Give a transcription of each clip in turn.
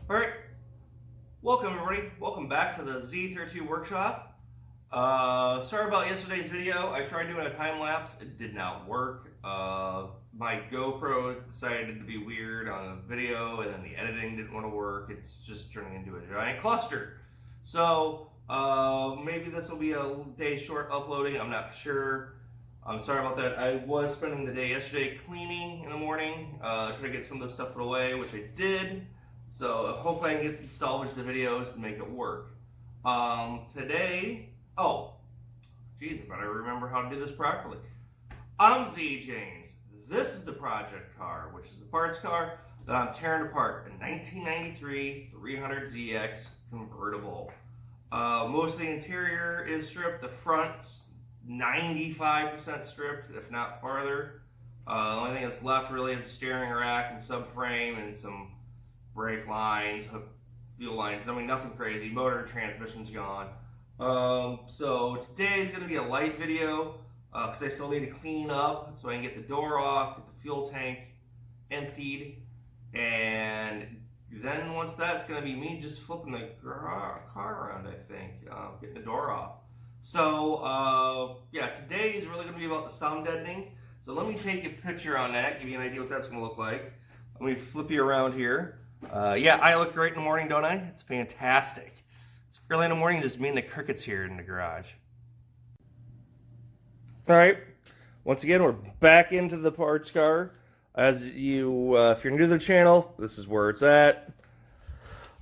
Alright, welcome everybody. Welcome back to the Z32 workshop. Sorry about yesterday's video. I tried doing a time lapse. It did not work. My GoPro decided to be weird on the video, and then the editing didn't want to work. It's just turning into a giant cluster. So maybe this will be a day short uploading. I'm not sure. I'm sorry about that. I was spending the day yesterday cleaning in the morning, trying to get some of this stuff put away, which I did. So hopefully I can get salvage the videos and make it work. Today, geez, I better remember how to do this properly. I'm Z James. This is the project car, which is the parts car that I'm tearing apart. A 1993 300ZX convertible. Most of the interior is stripped. The front's 95% stripped, if not farther. The only thing that's left really is a steering rack and subframe and some brake lines, fuel lines. I mean, nothing crazy. Motor and transmission's gone. So today is going to be a light video because I still need to clean up so I can get the door off, get the fuel tank emptied, and then once that's going to be me just flipping the car around, I think, getting the door off. So yeah, today is really going to be about the sound deadening. So let me take a picture on that, give you an idea what that's going to look like. Let me flip you around here. Yeah, I look great in the morning, don't I? It's fantastic. It's early in the morning, just me and the crickets here in the garage. All right, once again, we're back into the parts car. As you, if you're new to the channel, this is where it's at.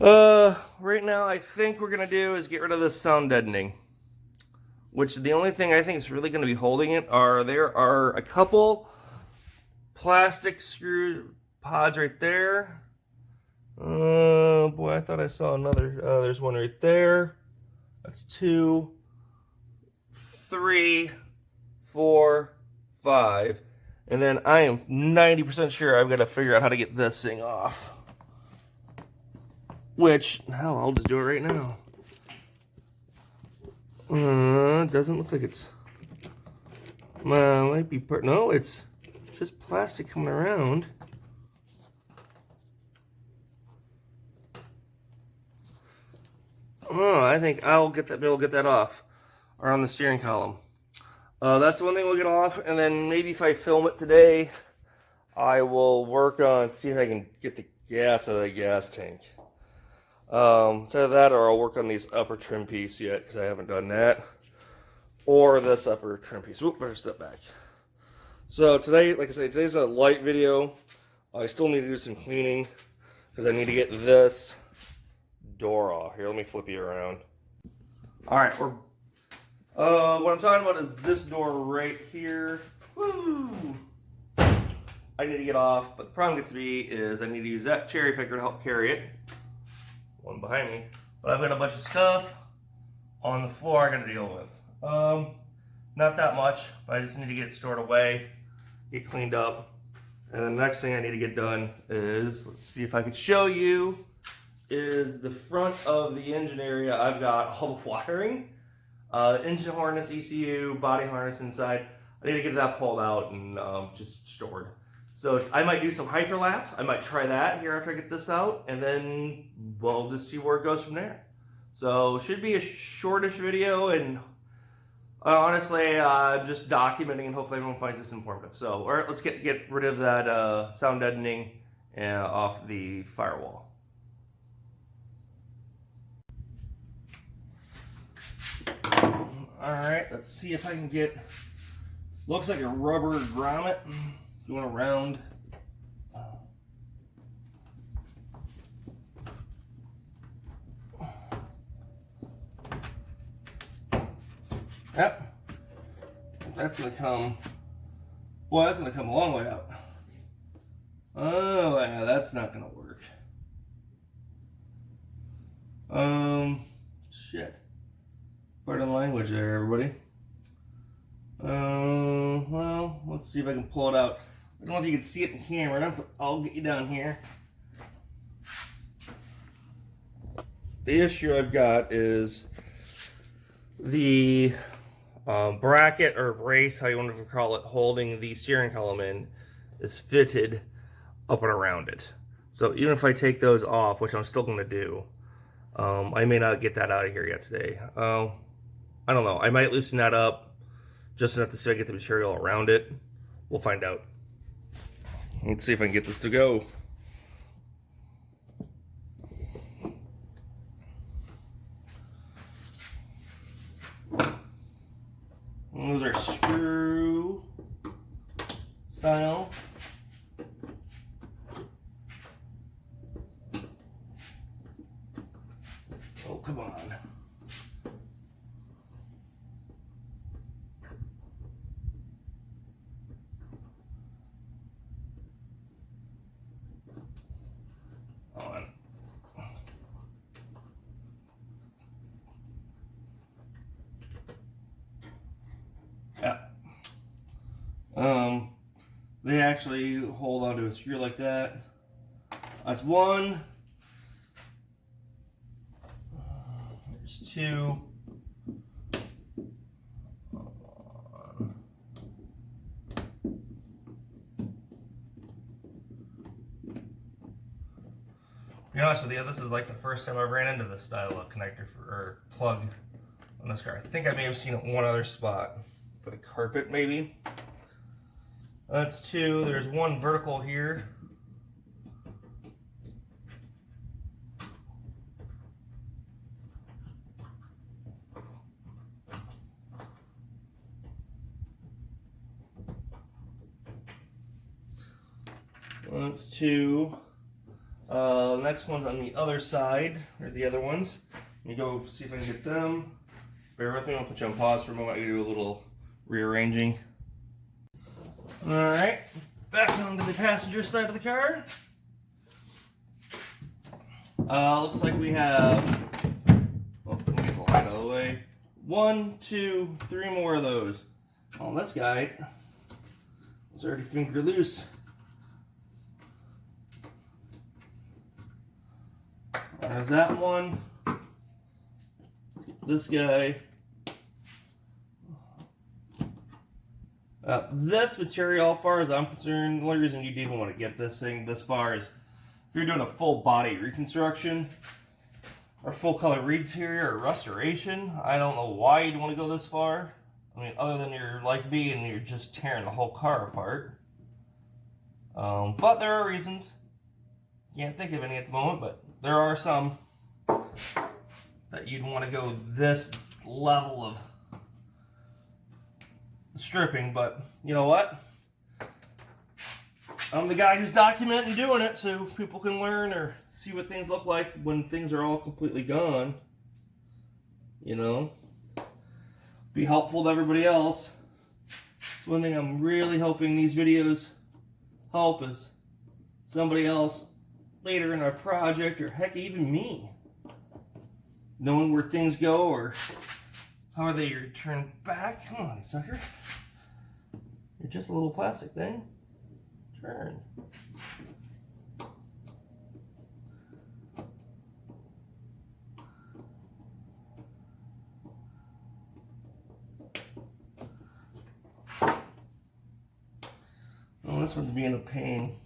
Right now, I think we're gonna do is get rid of this sound deadening, which the only thing I think is really gonna be holding it there are a couple plastic screw pods right there. Oh boy, I thought I saw another. There's one right there. That's 2, 3, 4, 5. And then I am 90% sure I've got to figure out how to get this thing off. Which, hell, I'll just do it right now. Doesn't look like it's... might be... no, it's just plastic coming around. Oh, I think I'll be able to get that off around the steering column. That's the one thing we'll get off, and then maybe if I film it today, I will work on, see if I can get the gas out of the gas tank. Either that or I'll work on these upper trim piece yet, because I haven't done that. Or this upper trim piece. Whoop, better step back. So today, like I said, today's a light video. I still need to do some cleaning, because I need to get this door off. Here, let me flip you around. Alright, what I'm talking about is this door right here. Woo! I need to get off, but the problem gets to be is I need to use that cherry picker to help carry it. One behind me. But I've got a bunch of stuff on the floor I gotta deal with. Not that much, but I just need to get it stored away, get cleaned up. And the next thing I need to get done is, let's see if I can show you, is the front of the engine area. I've got all the wiring, engine harness, ECU, body harness inside. I need to get that pulled out and just stored. So I might do some hyperlapse. I might try that here after I get this out, and then we'll just see where it goes from there. So it should be a shortish video, and honestly, I'm just documenting, and hopefully everyone finds this informative. So, all right, let's get rid of that sound deadening off the firewall. Alright, let's see if I can get, looks like a rubber grommet going around. Yep, that's going to come, boy, that's going to come a long way out. Oh, yeah, that's not going to work. Shit. Pardon the language there, everybody. Well, let's see if I can pull it out. I don't know if you can see it in camera, but I'll get you down here. The issue I've got is the bracket or brace, how you want to call it, holding the steering column in is fitted up and around it. So even if I take those off, which I'm still going to do, I may not get that out of here yet today. I don't know. I might loosen that up just enough to see if I get the material around it. We'll find out. Let's see if I can get this to go. And those are screw style. Oh, come on. On. Yeah. They actually hold onto a screw like that. That's one. There's two. To be honest with you, this is like the first time I've ran into this style of connector or plug on this car. I think I may have seen it in one other spot for the carpet, maybe. That's two. There's one vertical here. That's two. The next one's on the other side, or the other ones. Let me go see if I can get them. Bear with me, I'll put you on pause for a moment. I can do a little rearranging. Alright, back onto the passenger side of the car. Looks like we have, let me get the light out of the way. 1, 2, 3 more of those. Oh, this guy was already finger loose. There's that one. Let's get this guy. This material, as far as I'm concerned, the only reason you'd even want to get this thing this far is if you're doing a full body reconstruction or full color interior or restoration. I don't know why you'd want to go this far. I mean, other than you're like me and you're just tearing the whole car apart. But there are reasons. Can't think of any at the moment, but there are some that you'd want to go this level of stripping, but you know what? I'm the guy who's documenting doing it so people can learn or see what things look like when things are all completely gone. You know? Be helpful to everybody else. It's one thing I'm really hoping these videos help is somebody else later in our project, or heck, even me, knowing where things go or how are they returned back. Come on, sucker. You're just a little plastic thing. Turn. Well, this one's being a pain.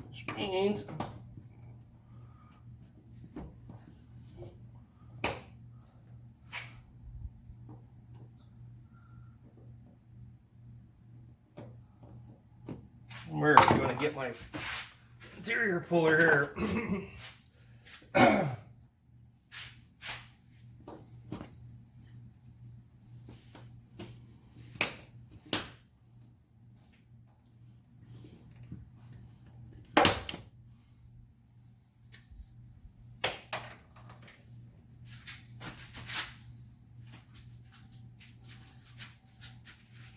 Which means we're going to get my interior puller here.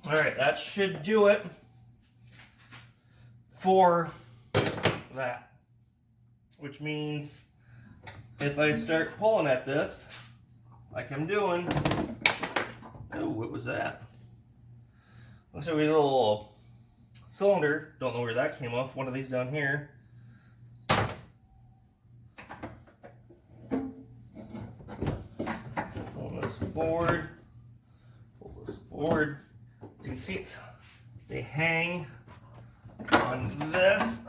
All right, that should do it for that, which means if I start pulling at this like I'm doing, oh, what was that? Looks like we had a little cylinder, don't know where that came off, one of these down here. Pull this forward, pull this forward, so you can see it, they hang on this.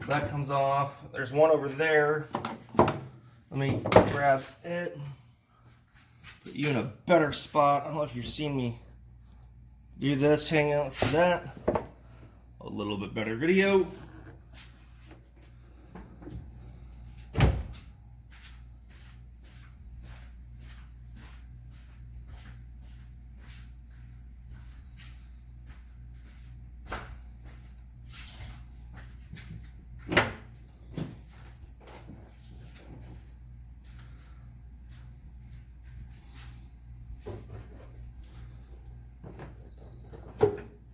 That comes off. There's one over there. Let me grab it. Put you in a better spot. I don't know if you've seen me do this. Hang out, see that. A little bit better video.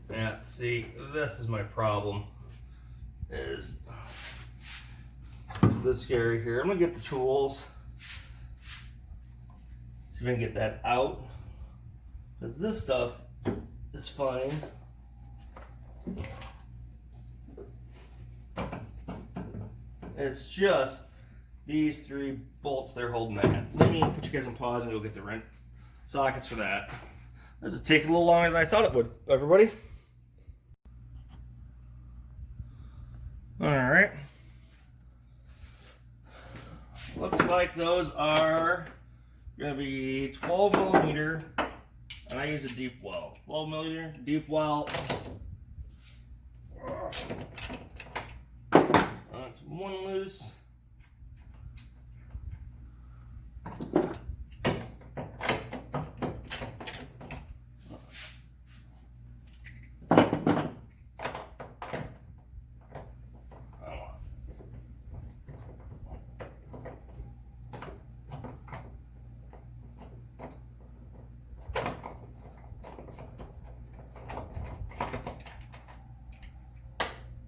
Yeah, see, this is my problem. Is this area here. I'm gonna get the tools. See if I can get that out. Because this stuff is fine. It's just these 3 bolts they're holding that. Let me put you guys on pause and go get the wrench sockets for that. This is taking a little longer than I thought it would, everybody. Alright. Looks like those are going to be 12 millimeter, and I use a deep well. 12 millimeter, deep well. That's one loose.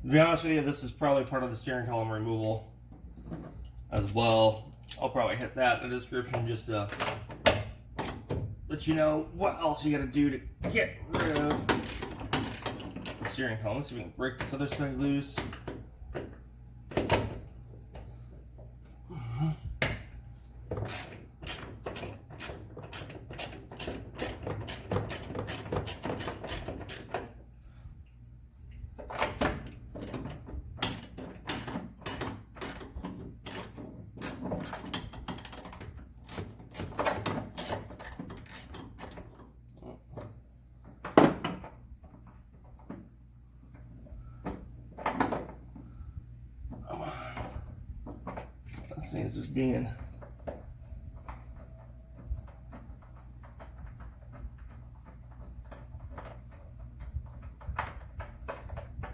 To be honest with you, this is probably part of the steering column removal as well. I'll probably hit that in the description just to let you know what else you gotta do to get rid of the steering column. Let's see if we can break this other side loose. Is this being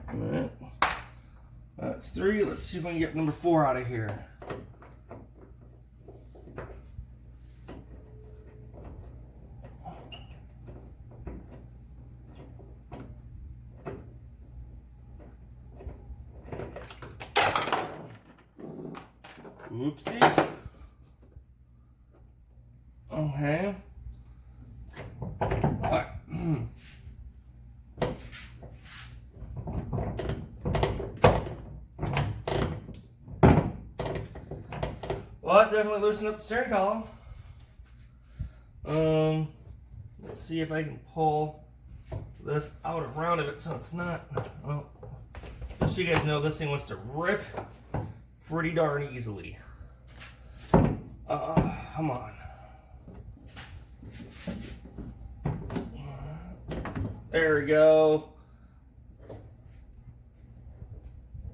alright, that's 3. Let's see if I can get number 4 out of here. Oopsies. Okay. Alright. Well, that definitely loosened up the steering column. Let's see if I can pull this out around of it so it's not, well, just so you guys know, this thing wants to rip pretty darn easily. Come on. There we go.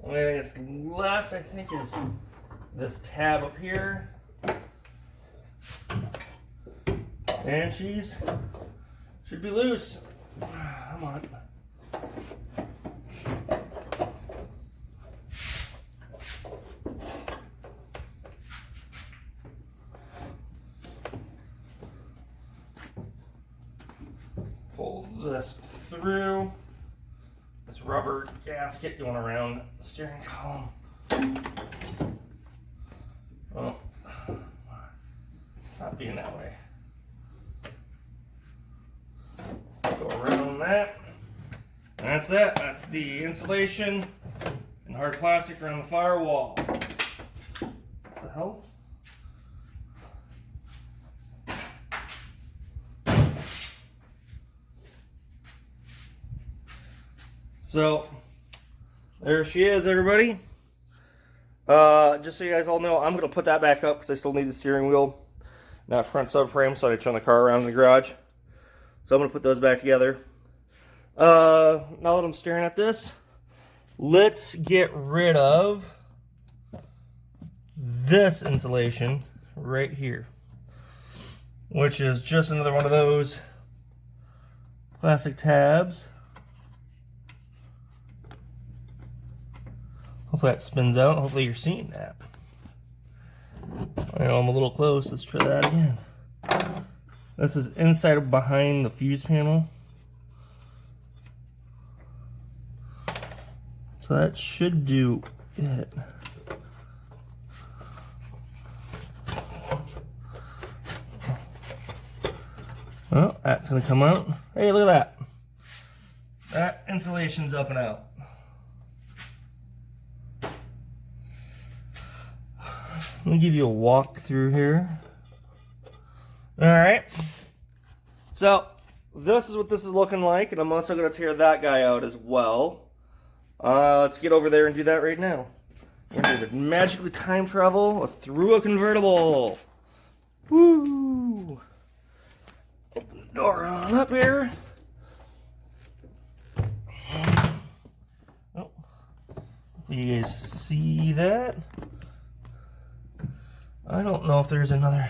Only thing that's left, I think, is this tab up here. And she's should be loose. Come on. Pull this through. This rubber gasket going around the steering column. Oh, stop being that way. Go around that. And that's it. That's the insulation and hard plastic around the firewall. What the hell? So, there she is, everybody. Just so you guys all know, I'm going to put that back up because I still need the steering wheel, not front subframe, so I turn the car around in the garage. So I'm going to put those back together. Now that I'm staring at this, let's get rid of this insulation right here, which is just another one of those plastic tabs. Hopefully that spins out. Hopefully you're seeing that. I know I'm a little close. Let's try that again. This is inside of behind the fuse panel. So that should do it. Well, that's going to come out. Hey, look at that. That insulation's up and out. Let me give you a walk through here. Alright. So, this is what this is looking like, and I'm also going to tear that guy out as well. Let's get over there and do that right now. We're going to magically time travel through a convertible. Woo! Open the door on up here. Oh, hopefully you guys see that. I don't know if there's another.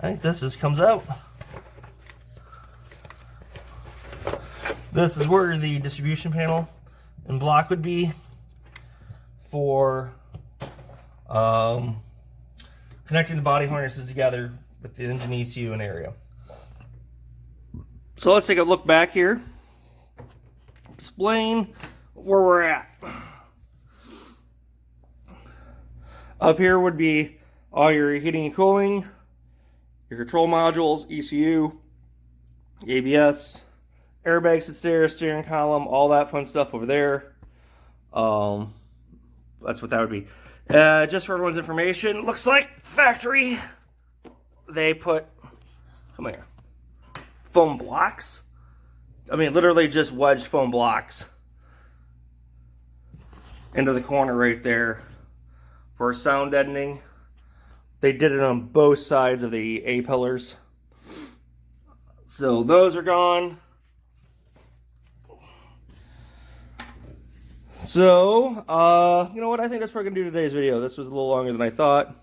I think this just comes out. This is where the distribution panel and block would be for connecting the body harnesses together with the engine ECU and area. So let's take a look back here. Explain where we're at. Up here would be all your heating and cooling, your control modules, ECU, ABS, airbags that's there, steering column, all that fun stuff over there. That's what that would be. Just for everyone's information, looks like factory, they put, come here, foam blocks. I mean, literally just wedged foam blocks into the corner right there for sound deadening. They did it on both sides of the A-pillars. So those are gone. So, you know what? I think that's probably going to do today's video. This was a little longer than I thought.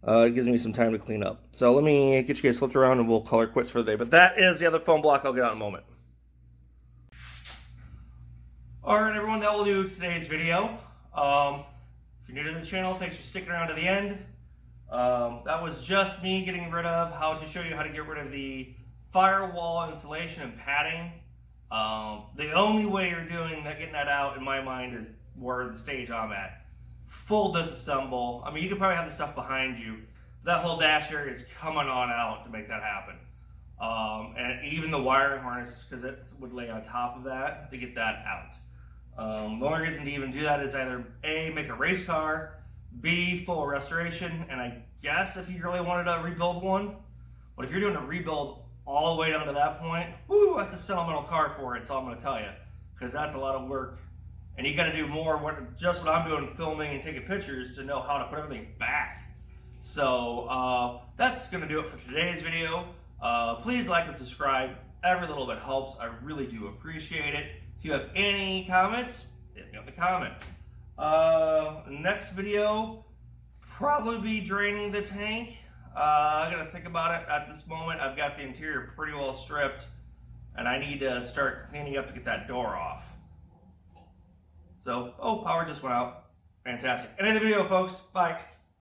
It gives me some time to clean up. So let me get you guys flipped around and we'll call it quits for the day. But that is the other foam block. I'll get out in a moment. Alright everyone, that will do today's video. If you're new to the channel, thanks for sticking around to the end. That was just me getting rid of how to show you how to get rid of the firewall insulation and padding. The only way you're doing that, getting that out, in my mind, is where the stage I'm at. Full disassemble. I mean, you could probably have the stuff behind you. That whole dash area is coming on out to make that happen. And even the wiring harness, because it would lay on top of that, to get that out. The only reason to even do that is either A, make a race car, B, full restoration, and I guess if you really wanted to rebuild one. But if you're doing a rebuild all the way down to that point, whoo, that's a sentimental car for it, that's all I'm going to tell you. Because that's a lot of work. And you got to do more, just what I'm doing, filming and taking pictures, to know how to put everything back. So that's going to do it for today's video. Please like and subscribe. Every little bit helps. I really do appreciate it. If you have any comments, hit me up in the comments. Next video, probably be draining the tank. I gotta think about it at this moment. I've got the interior pretty well stripped, and I need to start cleaning up to get that door off. So, oh, power just went out. Fantastic. End of the video, folks. Bye.